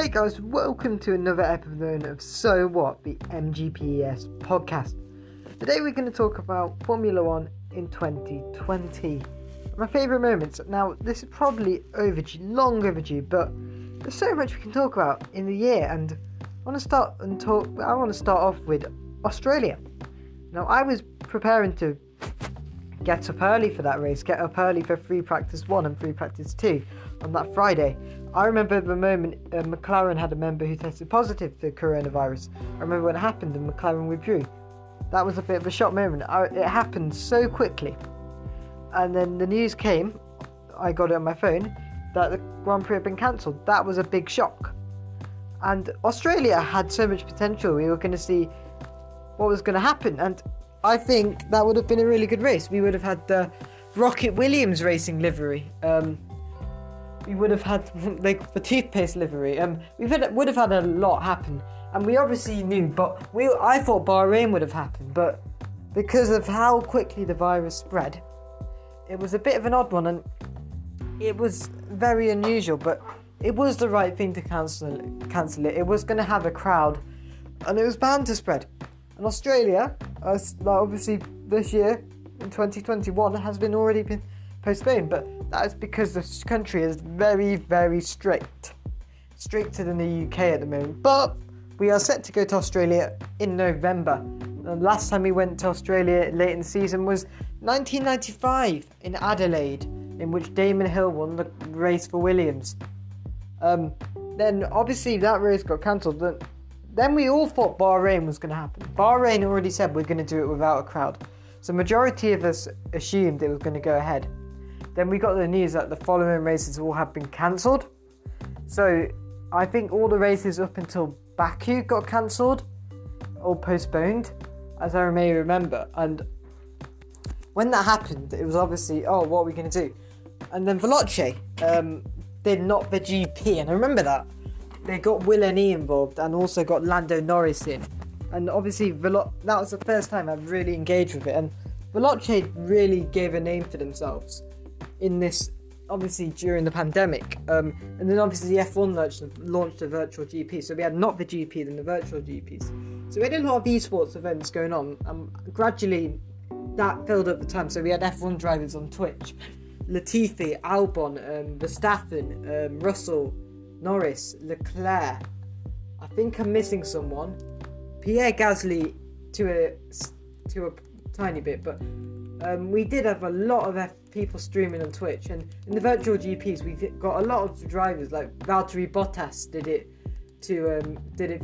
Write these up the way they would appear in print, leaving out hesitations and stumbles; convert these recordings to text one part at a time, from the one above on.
Hey guys, welcome to another episode of So What, the MGPES podcast. Today we're going to talk about Formula 1 in 2020. My favourite moments. Now, this is probably long overdue, but there's so much we can talk about in the year, and I want to start off with Australia. Now, I was preparing to get up early for that race, get up early for free practice 1 and free practice 2 on that Friday. I remember the moment McLaren had a member who tested positive for coronavirus. I remember when it happened and McLaren withdrew. That was a bit of a shock moment. It happened so quickly. And then the news came, I got it on my phone, that the Grand Prix had been cancelled. That was a big shock. And Australia had so much potential. We were going to see what was going to happen. And I think that would have been a really good race. We would have had the Rocket Williams racing livery. We would have had the toothpaste livery. Would have had a lot happen, and we obviously knew. But I thought Bahrain would have happened, but because of how quickly the virus spread, it was a bit of an odd one, and it was very unusual. But it was the right thing to cancel it. It was going to have a crowd, and it was bound to spread. And Australia, obviously this year in 2021, has already been postponed, but that is because the country is very, very stricter than the UK at the moment. But we are set to go to Australia in November. The last time we went to Australia late in the season was 1995 in Adelaide, in which Damon Hill won the race for Williams. Then obviously that race got cancelled. Then we all thought Bahrain was going to happen. Bahrain already said we're going to do it without a crowd. So majority of us assumed it was going to go ahead. Then we got the news that the following races all have been cancelled. So I think all the races up until Baku got cancelled or postponed, as I may remember. And when that happened, it was obviously, what are we going to do? And then Veloce did not the GP, and I remember that. They got Will and E involved and also got Lando Norris in. And obviously that was the first time I've really engaged with it. And Veloce really gave a name for themselves in this, obviously during the pandemic. And then obviously the F1 launched a virtual GP. So we had not the GP, then the virtual GPs. So we had a lot of eSports events going on. And gradually that filled up the time. So we had F1 drivers on Twitch. Latifi, Albon, Verstappen, Russell, Norris, Leclerc. I think I'm missing someone. Pierre Gasly to a tiny bit, but we did have a lot of people streaming on Twitch, and in the virtual GPs we got a lot of drivers like Valtteri Bottas did it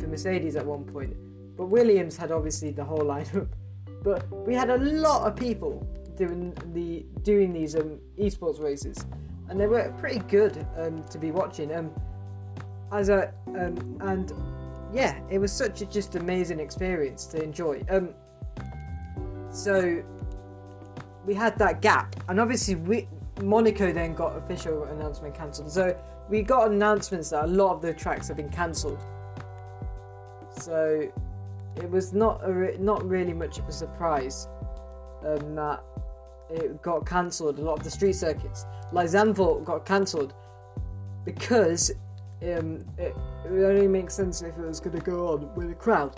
for Mercedes at one point, but Williams had obviously the whole lineup. But we had a lot of people doing these esports races, and they were pretty good to be watching. It was such a just amazing experience to enjoy. So we had that gap, and obviously Monaco then got official announcement cancelled. So we got announcements that a lot of the tracks have been cancelled. So it was not really much of a surprise that it got cancelled. A lot of the street circuits, like Zandvoort, got cancelled because it would only make sense if it was going to go on with a crowd.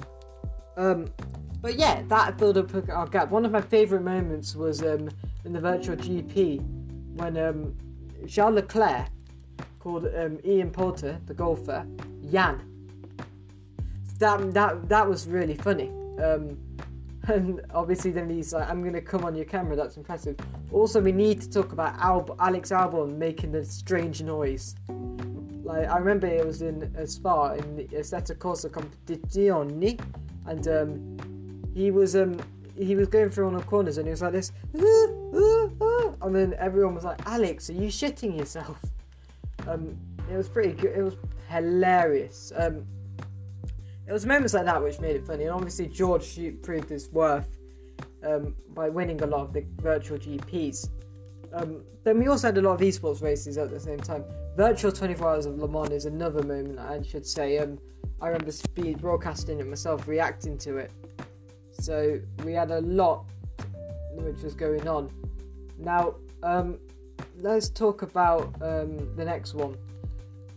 But yeah, that filled up our gap. One of my favourite moments was in the virtual GP when Charles Leclerc called Ian Poulter, the golfer, Jan. That was really funny. And obviously then he's like, I'm going to come on your camera, that's impressive. Also, we need to talk about Alex Albon making the strange noise. Like, I remember it was in a Spa in the Assetto Corsa Competizione, and he was going through all the corners and he was like this, and then everyone was like, Alex, are you shitting yourself? It was pretty good. It was hilarious. It was moments like that which made it funny, and obviously George proved his worth by winning a lot of the virtual GPs. Then we also had a lot of esports races at the same time. Virtual 24 Hours of Le Mans is another moment, I should say. I remember speed broadcasting it myself, reacting to it. So we had a lot which was going on. Now, let's talk about the next one.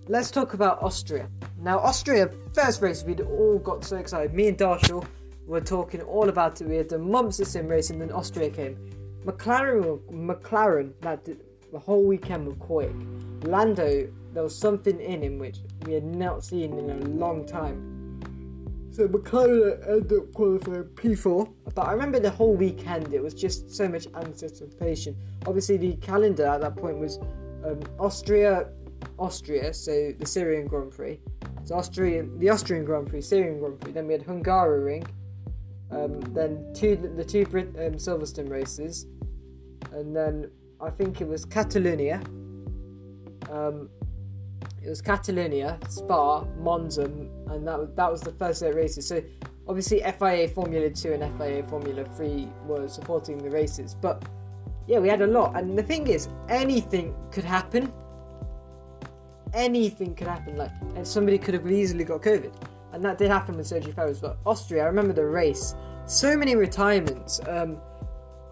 let's talk about Austria. Now, Austria, first race, we'd all got so excited. Me and Darshall were talking all about it. We had done months of sim racing, then Austria came. McLaren, the whole weekend were quick. Lando, there was something in him which we had not seen in a long time. So McLaren ended up qualifying P4. But I remember the whole weekend, it was just so much anticipation. Obviously, the calendar at that point was Austria, so the Syrian Grand Prix. So the Austrian Grand Prix, Syrian Grand Prix. Then we had Hungaroring. Then the two Silverstone races. And then I think it was Catalonia. It was Catalonia, Spa, Monza, and that was the first 8 races. So obviously FIA Formula 2 and FIA Formula 3 were supporting the races. But yeah, we had a lot. And the thing is, anything could happen. Anything could happen. And somebody could have easily got COVID. And that did happen with Sergio Perez. But Austria, I remember the race. So many retirements. I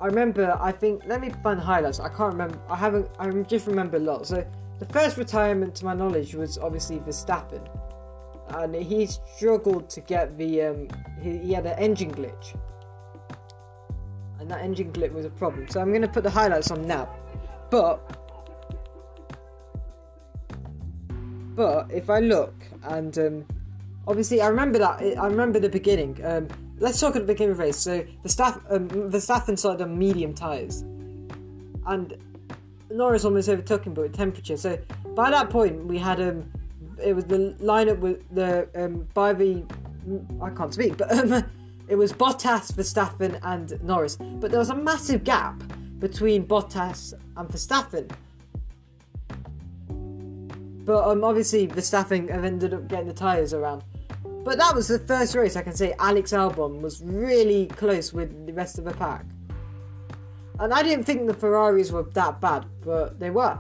remember, let me find the highlights. I can't remember. I just remember a lot. So the first retirement, to my knowledge, was obviously Verstappen, and he struggled to get the. He had an engine glitch, and that engine glitch was a problem. So I'm going to put the highlights on now, but if I look and obviously I remember the beginning. Let's talk at the beginning of the race. So Verstappen started on medium tyres, and Norris almost overtook him, but with temperature. So by that point, we had it was the lineup with the I can't speak, but it was Bottas, Verstappen, and Norris. But there was a massive gap between Bottas and Verstappen. But obviously Verstappen ended up getting the tyres around. But that was the first race I can say Alex Albon was really close with the rest of the pack. And I didn't think the Ferraris were that bad, but they were.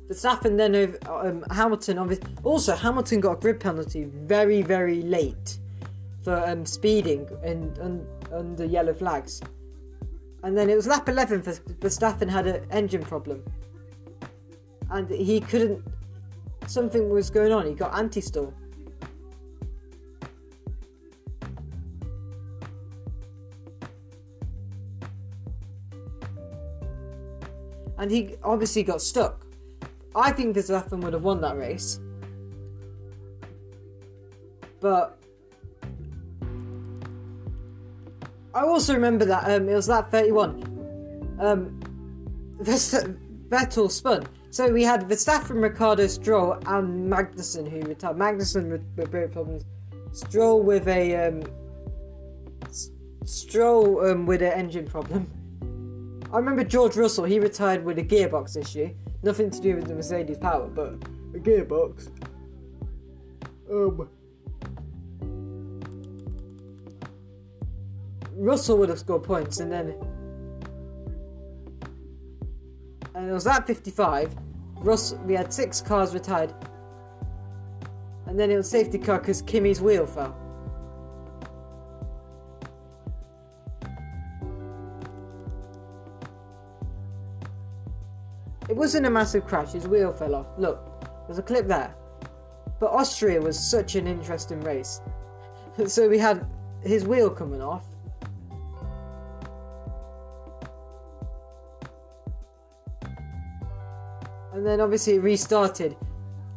Verstappen then over Hamilton. Also, Hamilton got a grid penalty very, very late for speeding under yellow flags. And then it was lap 11 for Verstappen had an engine problem. And he couldn't... Something was going on. He got anti-stall. And he obviously got stuck. I think Verstappen would have won that race. But I also remember that it was lap 31. Vettel spun. So we had Verstappen, Ricciardo, Stroll, and Magnussen who retired. Magnussen with brake problems. Stroll with a with an engine problem. I remember George Russell, he retired with a gearbox issue. Nothing to do with the Mercedes power, but a gearbox. Russell would have scored points, and it was at 55. We had 6 cars retired, and then it was safety car because Kimi's wheel fell. It wasn't a massive crash, his wheel fell off. Look, there's a clip there. But Austria was such an interesting race. So we had his wheel coming off. And then obviously it restarted.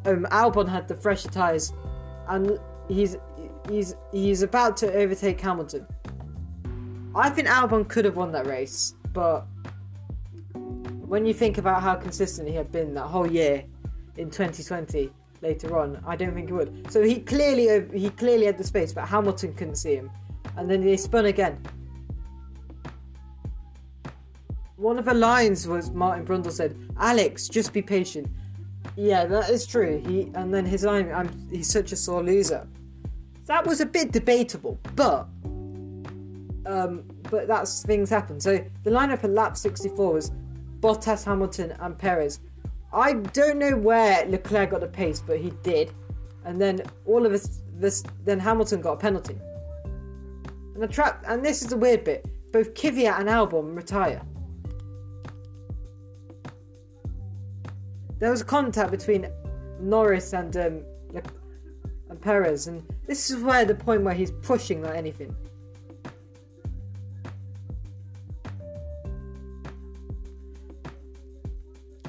Albon had the fresher tyres. And he's about to overtake Hamilton. I think Albon could have won that race. But when you think about how consistent he had been that whole year in 2020 later on, I don't think he would. So he clearly had the space, but Hamilton couldn't see him. And then they spun again. One of the lines was Martin Brundle said, "Alex, just be patient." Yeah, that is true. And then his line, he's such a sore loser. That was a bit debatable, but that's things happen. So the lineup at lap 64 was Bottas, Hamilton, and Perez. I don't know where Leclerc got the pace, but he did. And then then Hamilton got a penalty. And this is the weird bit. Both Kvyat and Albon retire. there was contact between Norris and Perez, and this is where the point where he's pushing like anything.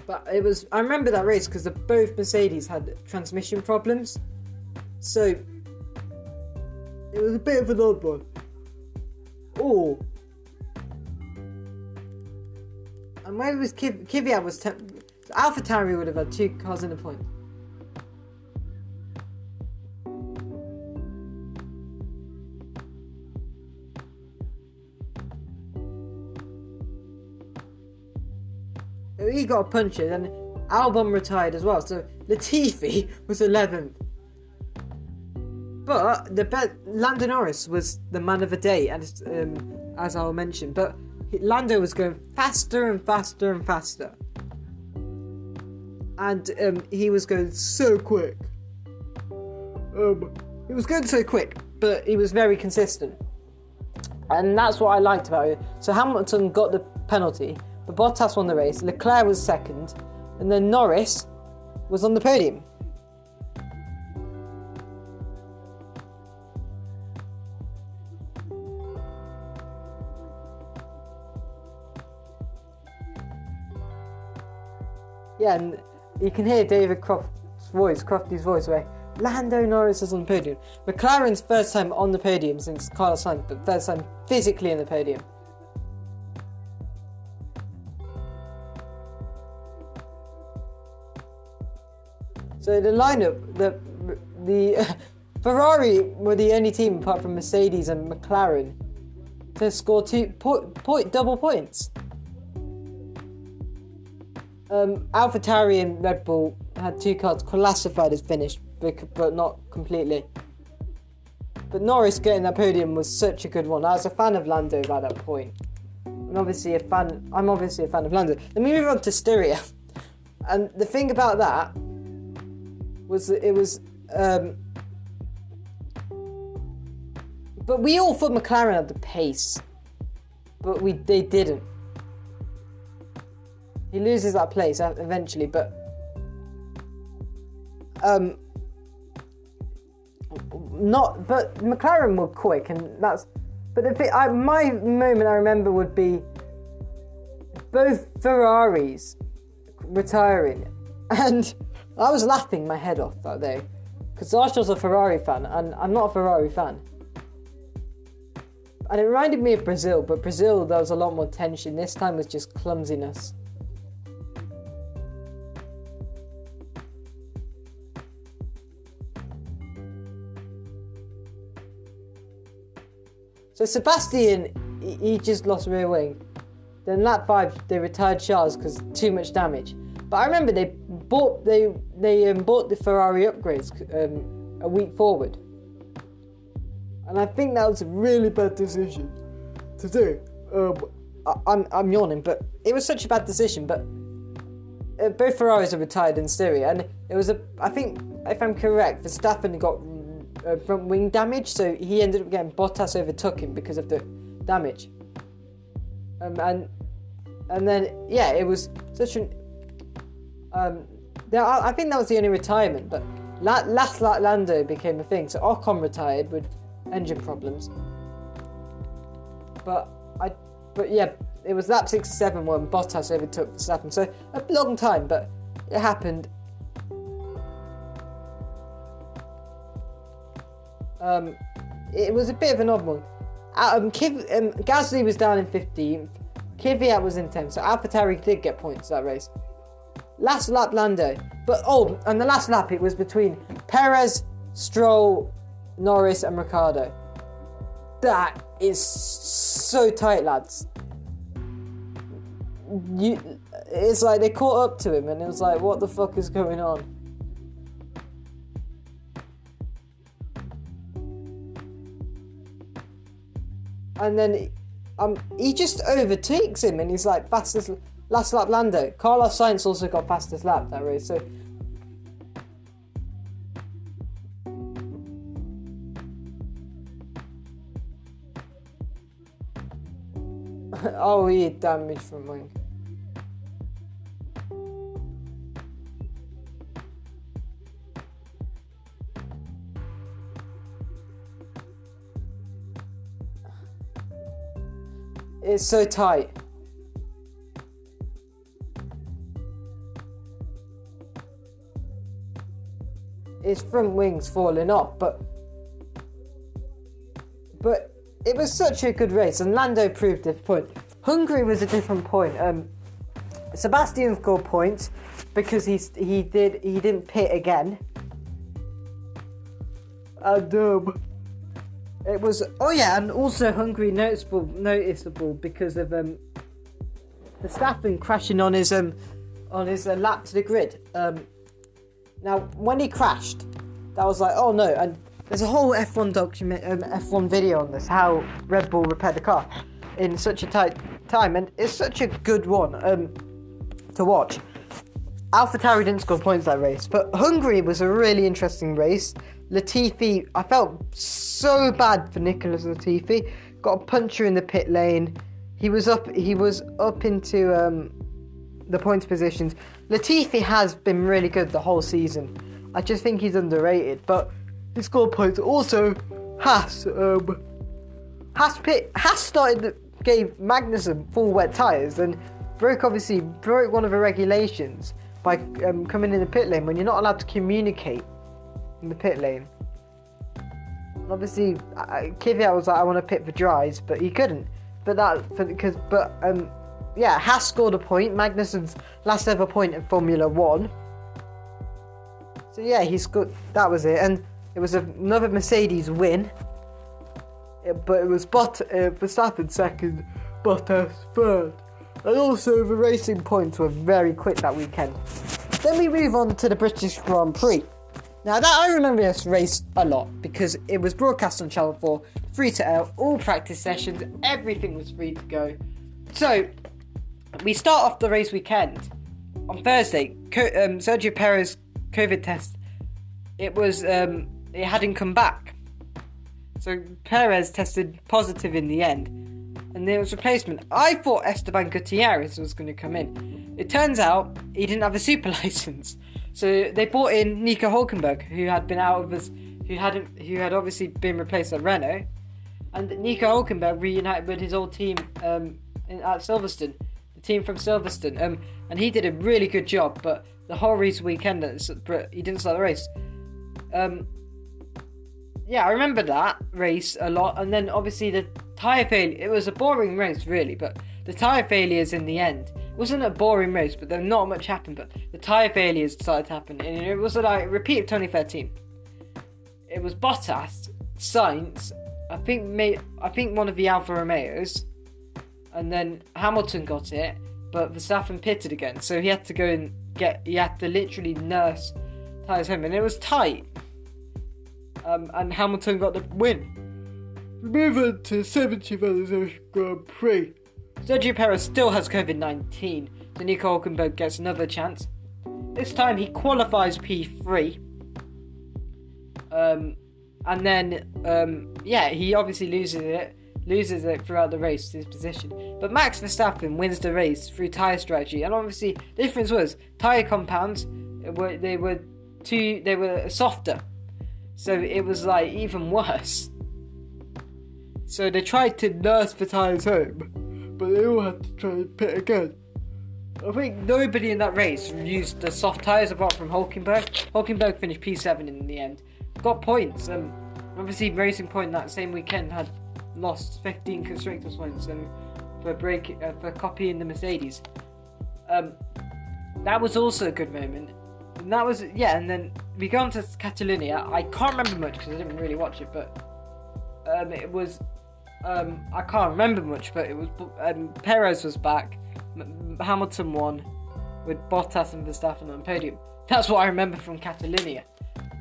But I remember that race because both Mercedes had transmission problems, so it was a bit of an odd one. Oh, and where was Kvyat was AlphaTauri would have had 2 cars in the point. He got a puncher, and Albon retired as well. So Latifi was 11th. But Lando Norris was the man of the day, and as I'll mention. But Lando was going faster and faster and faster, and he was going so quick. He was going so quick, but he was very consistent, and that's what I liked about it. So Hamilton got the penalty. But Bottas won the race, Leclerc was second, and then Norris was on the podium. Yeah, and you can hear David Crofty's voice, where Lando Norris is on the podium. McLaren's first time on the podium since Carlos Sainz, but first time physically in the podium. So the lineup, the Ferrari were the only team apart from Mercedes and McLaren to score double points. AlphaTauri and Red Bull had 2 cars classified as finished, but not completely. But Norris getting that podium was such a good one. I was a fan of Lando by that point. I'm obviously a fan of Lando. Let me move on to Styria. And the thing about that was that it was, but we all thought McLaren had the pace, but they didn't. He loses that place eventually, but But McLaren were quick, and that's. But my moment I remember would be both Ferraris retiring, and I was laughing my head off that day because Arshaw's a Ferrari fan, and I'm not a Ferrari fan. And it reminded me of Brazil, but Brazil there was a lot more tension. This time was just clumsiness. So Sebastian, he just lost rear wing. Then lap 5, they retired Charles because too much damage. But I remember they bought the Ferrari upgrades a week forward, and I think that was a really bad decision to do. I'm yawning, but it was such a bad decision. But both Ferraris are retired in Styria, and it was I think if I'm correct, Verstappen got front wing damage, so he ended up getting Bottas overtook him because of the damage. And then yeah, it was such an I think that was the only retirement, but last lap Lando became a thing. So Ocon retired with engine problems. But yeah, it was lap 67 when Bottas overtook Verstappen. So a long time, but it happened. It was a bit of an odd one. Gasly was down in 15th. Kvyat was in 10th. So AlphaTauri did get points that race. Last lap Lando. But and the last lap it was between Perez, Stroll, Norris and Ricciardo. That is so tight, lads. It's like they caught up to him and it was like, what the fuck is going on? And then he just overtakes him and he's like fastest last lap Lando. Carlos Sainz also got fastest lap that race. So he had damage from wing. It's so tight. His front wing's falling off, but it was such a good race, and Lando proved his point. Hungary was a different point. Sebastian scored points because he didn't pit again, and it was and also Hungary noticeable because of Verstappen crashing on his lap to the grid. Now, when he crashed, that was like, oh no, and there's a whole F1 F1 video on this, how Red Bull repaired the car in such a tight time, and it's such a good one to watch. AlphaTauri didn't score points that race, but Hungary was a really interesting race. Latifi, I felt so bad for Nicholas Latifi, got a puncher in the pit lane. He was up into the points positions. Latifi has been really good the whole season. I just think he's underrated, but he scored points. Also, Haas gave Magnussen full wet tyres and broke one of the regulations by coming in the pit lane when you're not allowed to communicate in the pit lane. And obviously, Kvyat was like, I want to pit for dries, but he couldn't. Haas scored a point, Magnussen's last ever point in Formula 1. So yeah, he scored, that was it, and it was another Mercedes win. But it was Verstappen second, Bottas third. And also the racing points were very quick that weekend. Then we move on to the British Grand Prix. Now that I remember this race a lot because it was broadcast on Channel 4, free to air, all practice sessions, everything was free to go. So we start off the race weekend on Thursday. Sergio Perez COVID test. It hadn't come back, so Perez tested positive in the end, and there was replacement. I thought Esteban Gutierrez was going to come in. It turns out he didn't have a super license, so they brought in Nico Hülkenberg, who had obviously been replaced at Renault, and Nico Hülkenberg reunited with his old team at Silverstone. The team from Silverstone, and he did a really good job, but the whole race weekend he didn't start the race. I remember that race a lot, and then obviously the tyre failure. It was a boring race really, but the tyre failures in the end, it wasn't a boring race, but then not much happened, but the tyre failures started to happen, and it was like a repeat of 2013. It was Bottas, Sainz, I think one of the Alfa Romeos, and then Hamilton got it, but Verstappen pitted again, so he had to literally nurse tyres home, and it was tight. And Hamilton got the win. We move on to 70th anniversary Grand Prix. Sergio Perez still has COVID-19, so Nico Hülkenberg gets another chance. This time he qualifies P3. And then he obviously loses it throughout the race, his position. But Max Verstappen wins the race through tyre strategy, and obviously the difference was tyre compounds they were softer, so it was like even worse. So they tried to nurse the tyres home, but they all had to try and pit again. I think nobody in that race used the soft tyres apart from Hülkenberg. Hülkenberg finished P7 in the end, got points. Obviously Racing Point that same weekend had lost 15 constructors points for copying the Mercedes. That was also a good moment. And that was and then we go on to Catalonia. I can't remember much because I didn't really watch it, but it was I can't remember much, but it was Perez was back. Hamilton won with Bottas and Verstappen on the podium. That's what I remember from Catalonia.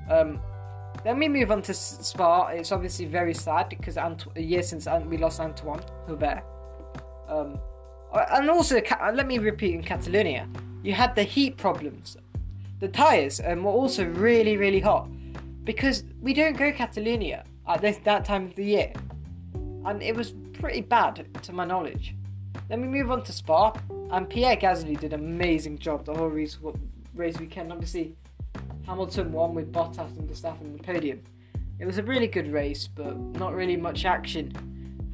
Then we move on to Spa. It's obviously very sad because a year since we lost Antoine Hubert. And also, let me repeat, in Catalonia, you had the heat problems. The tyres were also really, really hot because we don't go Catalonia at that time of the year. And it was pretty bad, to my knowledge. Then we move on to Spa, and Pierre Gasly did an amazing job the whole race weekend. Obviously, Hamilton won with Bottas and Verstappen on the podium. It was a really good race, but not really much action.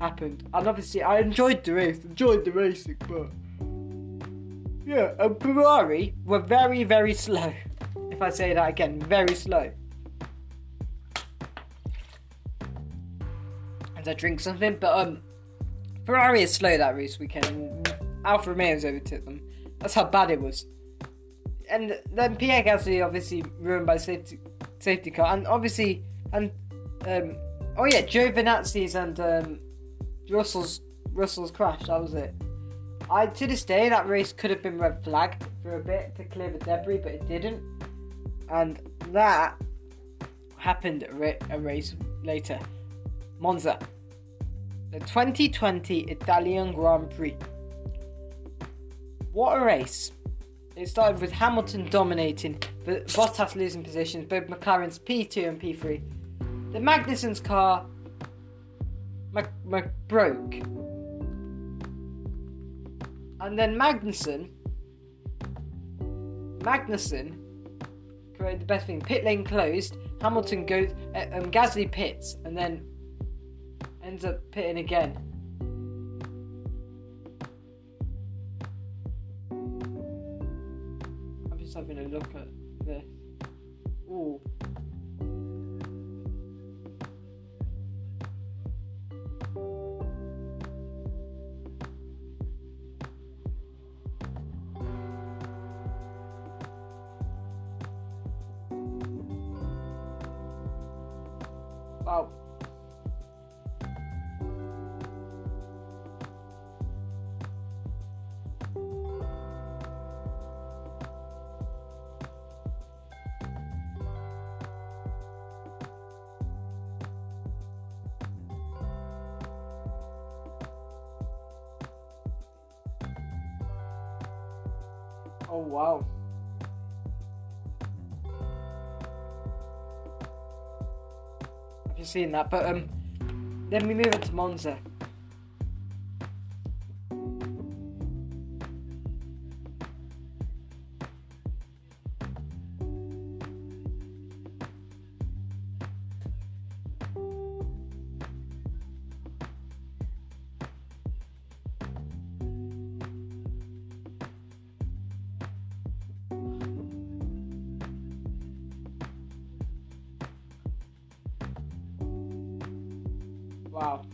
happened. And obviously I enjoyed the racing, but yeah, and Ferrari were very, very slow. If I say that again, very slow. As I drink something, but Ferrari is slow that race weekend. Alfa Romeo's overtook them. That's how bad it was. And then Pierre Gasly obviously ruined by safety car, and obviously Giovinazzi's and Russell's crash. That was it. To this day, that race could have been red flagged for a bit to clear the debris, but it didn't. And that happened a race later. Monza. The 2020 Italian Grand Prix. What a race. It started with Hamilton dominating, but Bottas losing positions, both McLaren's P2 and P3. The Magnussen's car broke. And then Magnussen created the best thing. Pit lane closed. Hamilton goes. Gasly pits and then ends up pitting again. I'm just having a look at this. Ooh. Wow. Oh wow. I've just seen that, but then we move into Monza. Wow.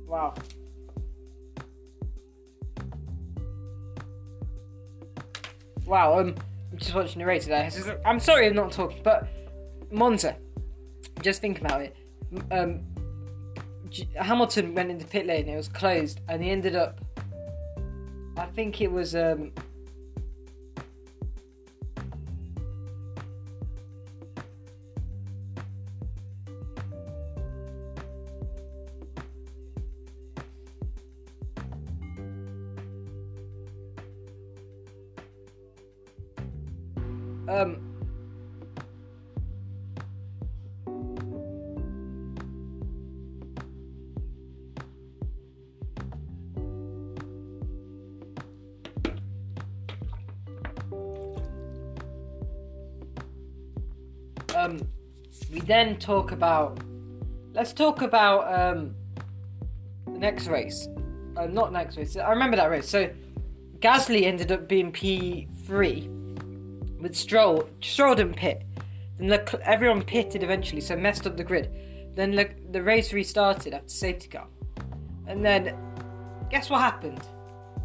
Wow. Wow, I'm just watching the race today. I'm sorry I'm not talking, but Monza. Just think about it. Hamilton went into pit lane, it was closed, and he ended up, I think it was we then talk about, let's talk about the next race. Not next race, I remember that race. So Gasly ended up being P3 with Stroll. Stroll didn't pit. Then everyone pitted eventually, so messed up the grid. Then the race restarted after safety car. And then, guess what happened?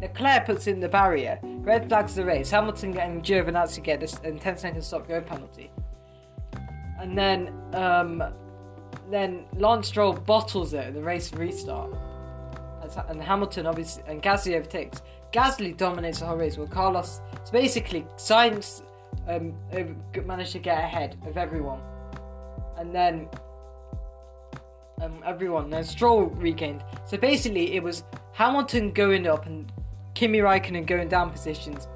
Leclerc puts in the barrier, red flags the race. Hamilton and Giovinazzi get this 10 seconds stop go penalty. And then Lance Stroll bottles it and the race restart. And Hamilton obviously, and Gasly overtakes. Gasly dominates the whole race. Well, Carlos, so basically, Sainz managed to get ahead of everyone. And then then Stroll regained. So basically, it was Hamilton going up and Kimi Raikkonen going down positions.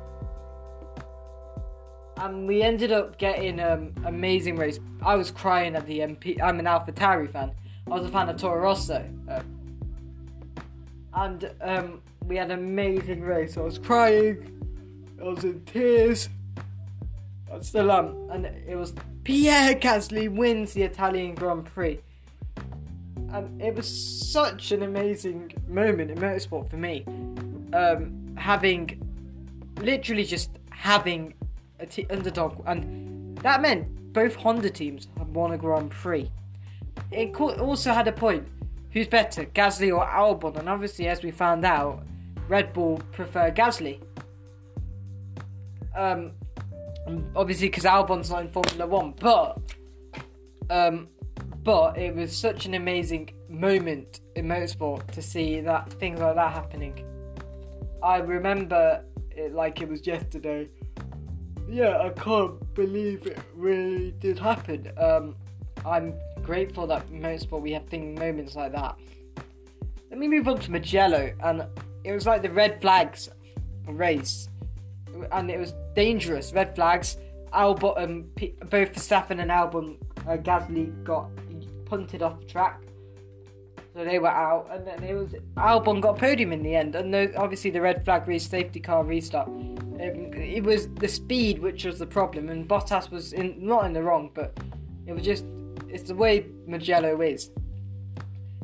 And we ended up getting amazing race. I was crying at the MP. I'm an AlphaTauri fan. I was a fan of Toro Rosso. we had an amazing race. I was crying. I was in tears. I still am. And it was Pierre Gasly wins the Italian Grand Prix. And it was such an amazing moment in motorsport for me. Literally just having underdog, and that meant both Honda teams had won a Grand Prix. It also had a point: who's better, Gasly or Albon? And obviously, as we found out, Red Bull prefer Gasly. Obviously, because Albon's not in Formula One, but it was such an amazing moment in motorsport to see that things like that happening. I remember it like it was yesterday. Yeah, I can't believe it really did happen. I'm grateful that in motorsport we have moments like that. Let me move on to Mugello, and it was like the red flags race, and it was dangerous. Red flags. Albon, both Verstappen and Gasly got punted off the track, so they were out, and then Albon got a podium in the end. And obviously the red flag race, safety car restart. It was the speed which was the problem, and Bottas was not in the wrong, but it's the way Mugello is.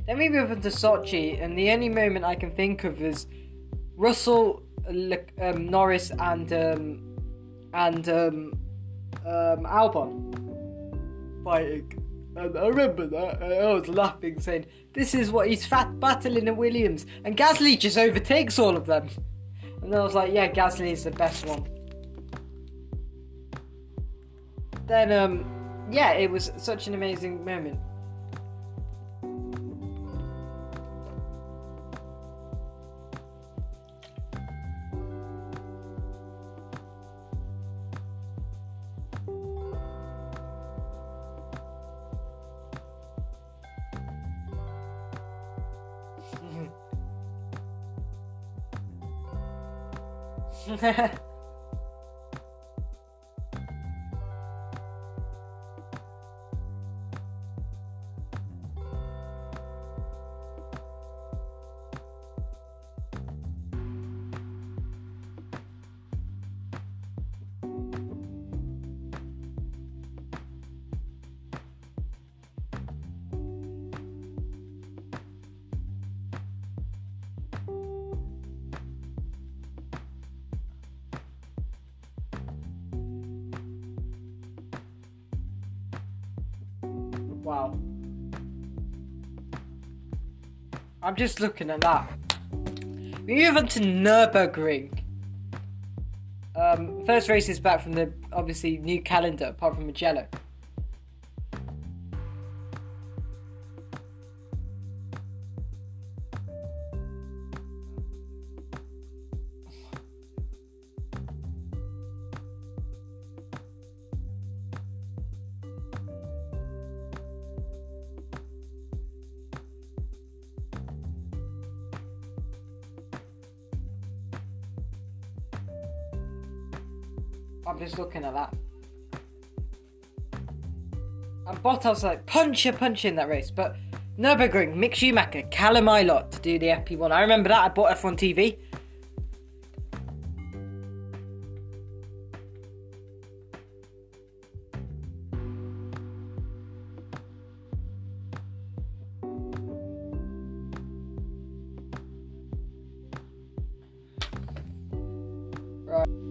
Then we move on to Sochi, and the only moment I can think of is Russell, Norris, and Albon fighting. And I remember that, and I was laughing, saying, this is what he's battling in Williams. And Gasly just overtakes all of them. And I was like, yeah, Gasly is the best one. Then, yeah, it was such an amazing moment. Wow. I'm just looking at that. We move on to Nürburgring. First race is back from the obviously new calendar, apart from Mugello. I'm just looking at that. And Bottas like punch in that race. But Nürburgring, Mick Schumacher, Callum Ilott to do the FP1. I remember that. I bought F1 TV. Right.